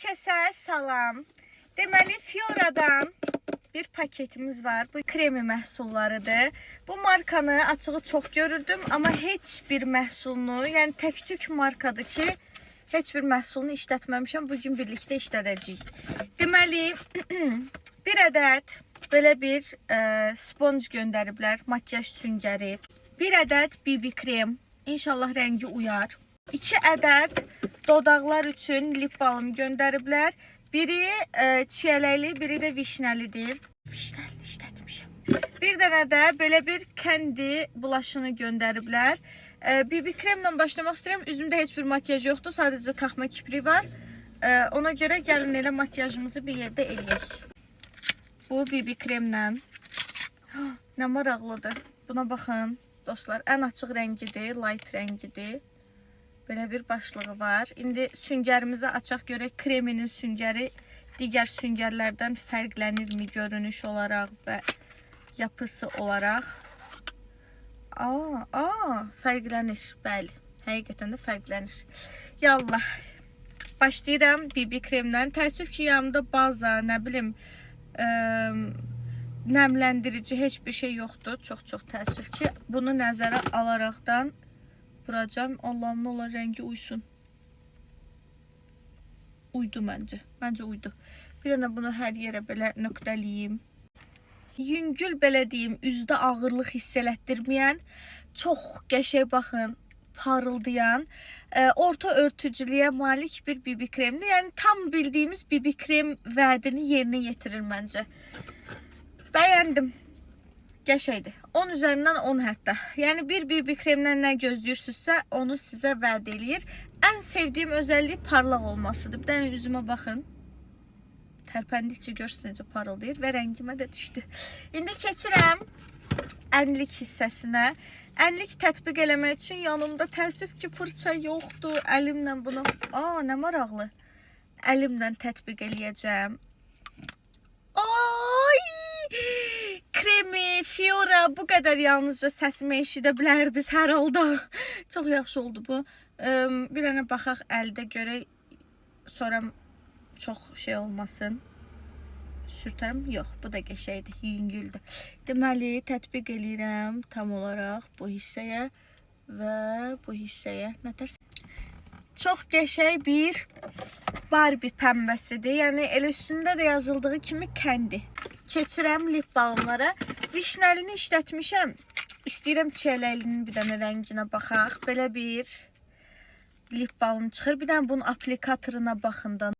Hər kəsə salam. Deməli, Fiora'dan bir paketimiz var. Bu kremi məhsullarıdır. Bu markanı açığı çox görürdüm, amma heç bir məhsulunu, yəni tək-tük markadır ki, heç bir məhsulunu işlətməmişəm. Bugün birlikdə işlədəcəyik. Deməli, bir ədəd belə bir sponj göndəriblər, makyaj süngəri. Bir ədəd BB krem, inşallah rəngi uyar. 2 ədəd dodaqlar üçün lip balm göndəriblər. Biri çiyələkli, biri də vişnəlidir. Vişnəlini işlətmişəm. Bir dənə də belə bir kendi bulaşını göndəriblər. BB kremlə başlamaq istəyirəm. Üzümdə heç bir makyaj yoxdur, sadəcə taxma kipri var. Ona görə gəlin elə makyajımızı bir yerdə eləyək. Bu BB kremlə. Nə maraqlıdır. Buna baxın dostlar. Ən açıq rəngidir, light rəngidir. Belə bir başlığı var. İndi süngərimizi açaq görək. Kreminin süngəri digər süngərlərdən fərqlənirmi görünüş olaraq və yapısı olaraq? Fərqlənir. Bəli, həqiqətən də fərqlənir. Yallah. Başlayıram BB kremdən. Təəssüf ki, yanımda baza, nə bilim, nəmləndirici heç bir şey yoxdur. Çox təəssüf ki, bunu nəzərə alaraqdan vuracağım. Allah'ım, ne olur rəngi uysun. Uydu məncə. Məncə uydu. Bir dənə bunu hər yerə belə nöqtəliyim. Yüngül belə deyim, üzdə ağırlıq hiss elətdirməyən, çox qəşəng baxın, parıldayan, orta örtücülüyə malik bir BB kremdir. Yəni tam bildiyimiz BB krem vədini yerinə yetirir məncə. Bəyəndim. Qəşəkdir. 10 üzərindən 10 hətta. Yəni bir BB kremdən nə gözləyirsizsə, onu sizə vəd eləyir. Ən sevdiyim özelliyi parlaq olmasıdır. Bir dənə üzümə baxın. Tərpəndikcə görsün necə parıldayır və rəngimə də düşdü. İndi keçirəm ənlik hissəsinə. Ənlik tətbiq eləmək üçün yanımda təəssüf ki, fırça yoxdur. Əlimlə bunu, nə maraqlı. Əlimlə tətbiq eləyəcəm. Kremi, Fiora, bu qədər yalnızca səsimi eşidə bilərdiniz hər halda. Çox yaxşı oldu bu. Bir dənə baxaq əldə görək, sonra çox şey olmasın. Sürtərəm? Yox, bu da qəşəkdir, yüngüldür. Deməli, tətbiq eləyirəm tam olaraq bu hissəyə və bu hissəyə. Çox qəşəng bir Barbie pəmbəsidir. Yəni, elə üstündə də yazıldığı kimi kəndi. Keçirəm lip balmlara. Vişnəlini işlətmişəm. İstəyirəm çiyələklinin bir dənə rənginə baxaq. Belə bir lip balm çıxır. Bir dənə bunun aplikatoruna baxın da.